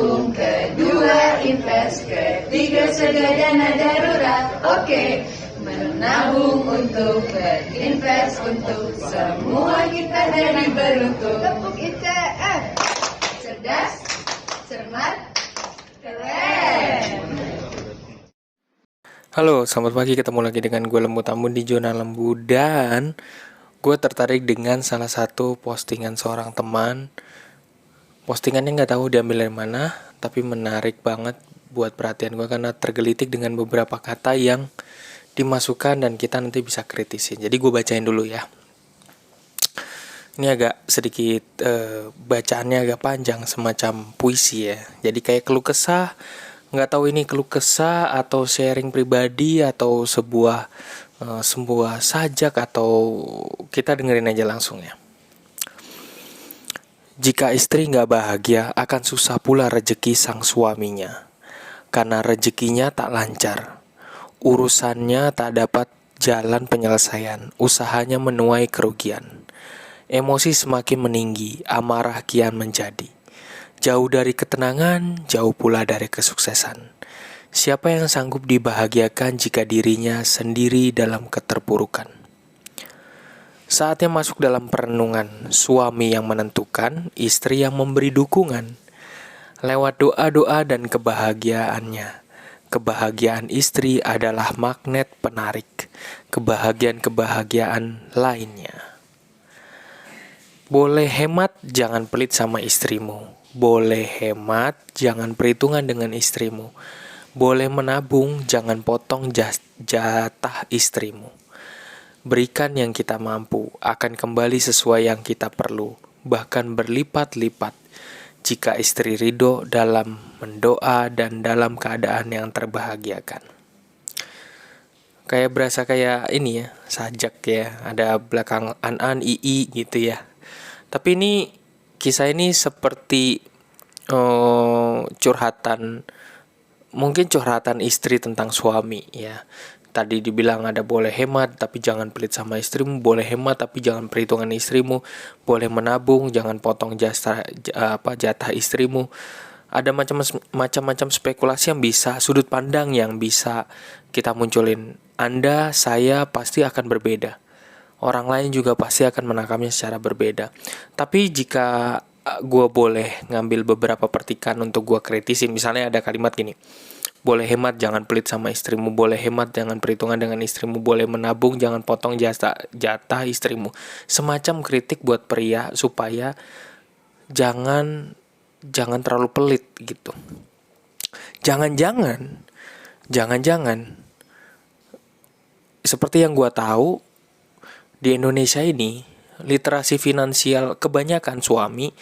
menabung, kedua invest, ketiga sedia dana darurat. Oke, menabung untuk berinvest untuk semua kita jadi beruntung. Tepuk ITF. Cerdas, cermat, keren. Halo, selamat pagi. Ketemu lagi dengan gue Lembu Tambun di Zona Lembu. Dan gue tertarik dengan salah satu postingan seorang teman. Postingannya gak tahu diambil dari mana, tapi menarik banget buat perhatian gue karena tergelitik dengan beberapa kata yang dimasukkan dan kita nanti bisa kritisin. Jadi gue bacain dulu ya. Ini agak sedikit bacaannya agak panjang, semacam puisi ya. Jadi kayak keluh kesah. Nggak tahu ini keluh kesah atau sharing pribadi atau sebuah sajak, atau kita dengerin aja langsung ya. Jika istri nggak bahagia, akan susah pula rejeki sang suaminya. Karena rejekinya tak lancar, urusannya tak dapat jalan penyelesaian, usahanya menuai kerugian. Emosi semakin meninggi, amarah kian menjadi. Jauh dari ketenangan, jauh pula dari kesuksesan. Siapa yang sanggup dibahagiakan jika dirinya sendiri dalam keterpurukan? Saatnya masuk dalam perenungan, suami yang menentukan, istri yang memberi dukungan. Lewat doa-doa dan kebahagiaannya, kebahagiaan istri adalah magnet penarik kebahagiaan-kebahagiaan lainnya. Boleh hemat, jangan pelit sama istrimu. Boleh hemat, jangan perhitungan dengan istrimu. Boleh menabung, jangan potong jatah istrimu. Berikan yang kita mampu, akan kembali sesuai yang kita perlu, bahkan berlipat-lipat. Jika istri ridho dalam mendoa dan dalam keadaan yang terbahagiakan. Kayak berasa kayak ini ya, sajak ya. Ada belakang an ii gitu ya. Tapi ini kisah ini seperti curhatan istri tentang suami ya. Tadi dibilang ada boleh hemat tapi jangan pelit sama istrimu, boleh hemat tapi jangan perhitungan istrimu, boleh menabung jangan potong jatah istrimu. Ada macam-macam spekulasi yang bisa, sudut pandang yang bisa kita munculin. Anda, saya pasti akan berbeda. Orang lain juga pasti akan menangkapnya secara berbeda. Tapi jika gue boleh ngambil beberapa petikan untuk gue kritisin, misalnya ada kalimat gini, boleh hemat jangan pelit sama istrimu, boleh hemat jangan perhitungan dengan istrimu, boleh menabung jangan potong jatah istrimu. Semacam kritik buat pria supaya jangan terlalu pelit gitu. Jangan-jangan seperti yang gue tahu, di Indonesia ini, literasi finansial kebanyakan suami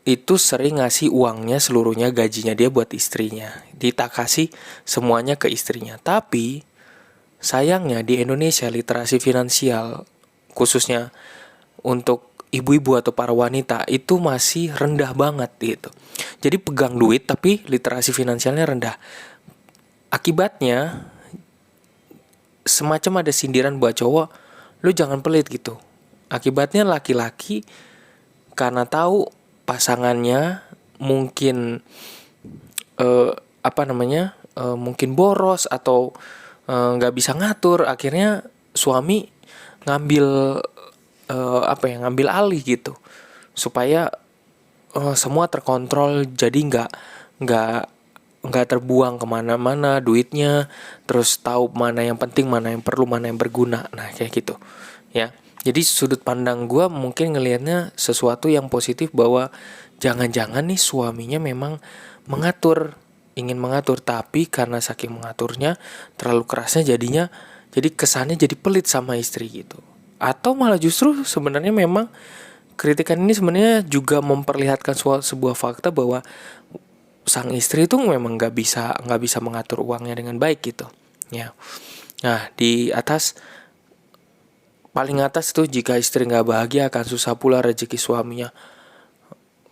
itu sering ngasih uangnya seluruhnya, gajinya dia buat istrinya. Dia kasih semuanya ke istrinya. Tapi sayangnya di Indonesia literasi finansial, khususnya untuk ibu-ibu atau para wanita, itu masih rendah banget gitu. Jadi pegang duit tapi literasi finansialnya rendah. Akibatnya semacam ada sindiran buat cowok, lu jangan pelit gitu. Akibatnya laki-laki karena tahu pasangannya mungkin mungkin boros atau nggak bisa ngatur, akhirnya suami ngambil alih gitu supaya semua terkontrol, jadi nggak terbuang kemana-mana duitnya, terus tahu mana yang penting, mana yang perlu, mana yang berguna. Nah kayak gitu ya. Jadi sudut pandang gue mungkin ngelihatnya sesuatu yang positif, bahwa jangan-jangan nih suaminya memang ingin mengatur, tapi karena saking mengaturnya terlalu kerasnya jadi kesannya jadi pelit sama istri gitu. Atau malah justru sebenarnya memang kritikan ini sebenarnya juga memperlihatkan sebuah fakta bahwa sang istri itu memang nggak bisa mengatur uangnya dengan baik gitu ya. Nah di paling atas itu, jika istri nggak bahagia akan susah pula rezeki suaminya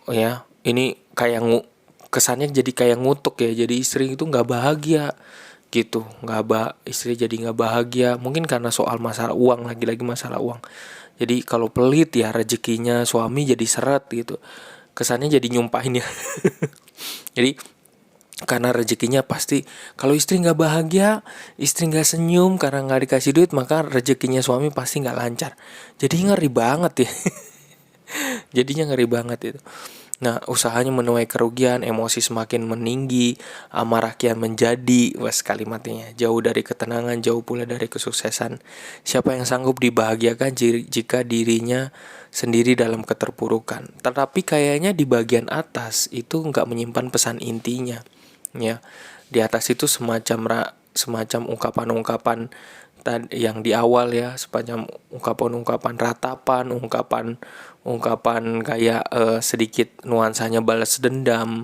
ya. Ini kayak kesannya jadi kayak ngutuk ya, jadi istri itu nggak bahagia gitu, istri jadi nggak bahagia mungkin karena soal masalah uang, lagi-lagi masalah uang. Jadi kalau pelit ya rezekinya suami jadi seret gitu. kesannya jadi nyumpahin ya. Jadi karena rezekinya pasti, kalau istri nggak bahagia, istri nggak senyum karena nggak dikasih duit, maka rezekinya suami pasti nggak lancar. Jadi ngeri banget ya. Jadinya ngeri banget itu. Nah, usahanya menuai kerugian, emosi semakin meninggi, amarah kian menjadi, wes kalimatnya, jauh dari ketenangan, jauh pula dari kesuksesan. Siapa yang sanggup dibahagiakan jika dirinya sendiri dalam keterpurukan? Tetapi kayaknya di bagian atas itu nggak menyimpan pesan intinya, ya. Di atas itu semacam ungkapan-ungkapan yang di awal ya, sepanjang ungkapan-ungkapan ratapan, ungkapan kayak sedikit nuansanya balas dendam,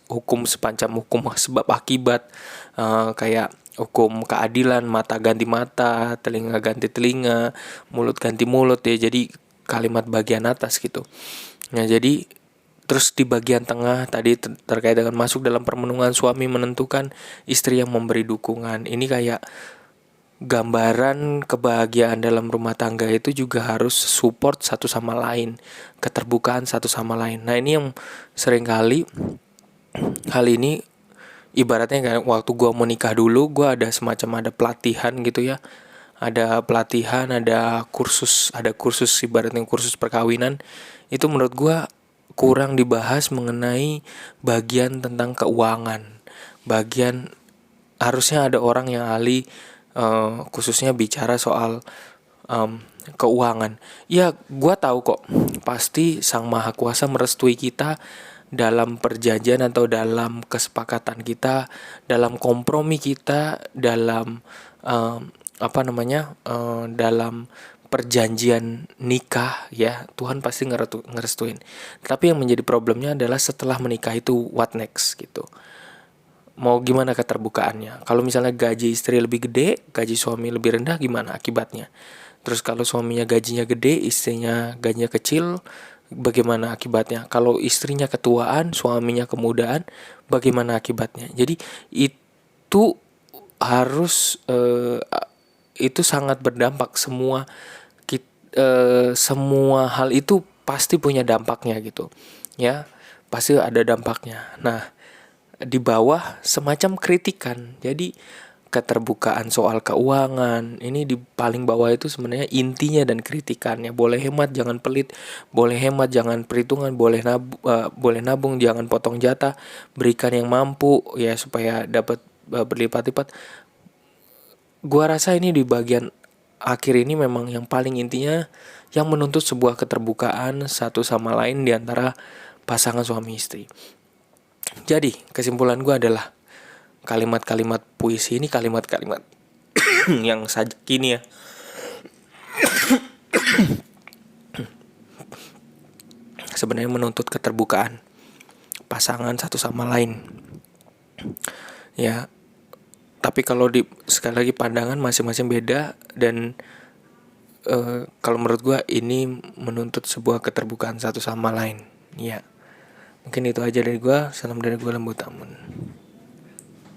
hukum sepanjang hukum sebab akibat, kayak hukum keadilan, mata ganti mata, telinga ganti telinga, mulut ganti mulut ya. Jadi kalimat bagian atas gitu. Nah, jadi terus di bagian tengah tadi terkait dengan masuk dalam permenungan, suami menentukan, istri yang memberi dukungan. Ini kayak gambaran kebahagiaan dalam rumah tangga itu juga harus support satu sama lain, keterbukaan satu sama lain. Nah, ini yang seringkali hal ini ibaratnya kayak waktu gue mau nikah dulu, gue ada pelatihan gitu ya. Ada pelatihan, ada kursus ibaratnya kursus perkawinan. Itu menurut gue kurang dibahas mengenai bagian tentang keuangan. Bagian harusnya ada orang yang ahli khususnya bicara soal keuangan. Ya, gue tahu kok, pasti Sang Maha Kuasa merestui kita dalam perjanjian atau dalam kesepakatan kita, dalam kompromi kita, dalam dalam perjanjian nikah ya, Tuhan pasti ngerestuin. Tapi yang menjadi problemnya adalah setelah menikah itu what next gitu. Mau gimana keterbukaannya? Kalau misalnya gaji istri lebih gede, gaji suami lebih rendah, gimana akibatnya? Terus kalau suaminya gajinya gede, istrinya gajinya kecil, bagaimana akibatnya? Kalau istrinya ketuaan, suaminya kemudaan, bagaimana akibatnya? Jadi itu harus itu sangat berdampak. Semua hal itu pasti punya dampaknya gitu ya, pasti ada dampaknya. Nah, di bawah semacam kritikan. Jadi keterbukaan soal keuangan ini di paling bawah itu sebenarnya intinya dan kritikannya. Boleh hemat jangan pelit, boleh hemat jangan perhitungan, boleh nabung jangan potong jatah, berikan yang mampu ya supaya dapat berlipat-lipat. Gua rasa ini di bagian akhir ini memang yang paling intinya, yang menuntut sebuah keterbukaan satu sama lain di antara pasangan suami istri. Jadi kesimpulan gue adalah, kalimat-kalimat puisi ini kalimat-kalimat yang kini ya sebenarnya menuntut keterbukaan pasangan satu sama lain ya. Tapi kalau sekali lagi pandangan masing-masing beda, dan kalau menurut gue ini menuntut sebuah keterbukaan satu sama lain ya. Mungkin itu aja dari gue. Salam dari gue, Lembu Tamun.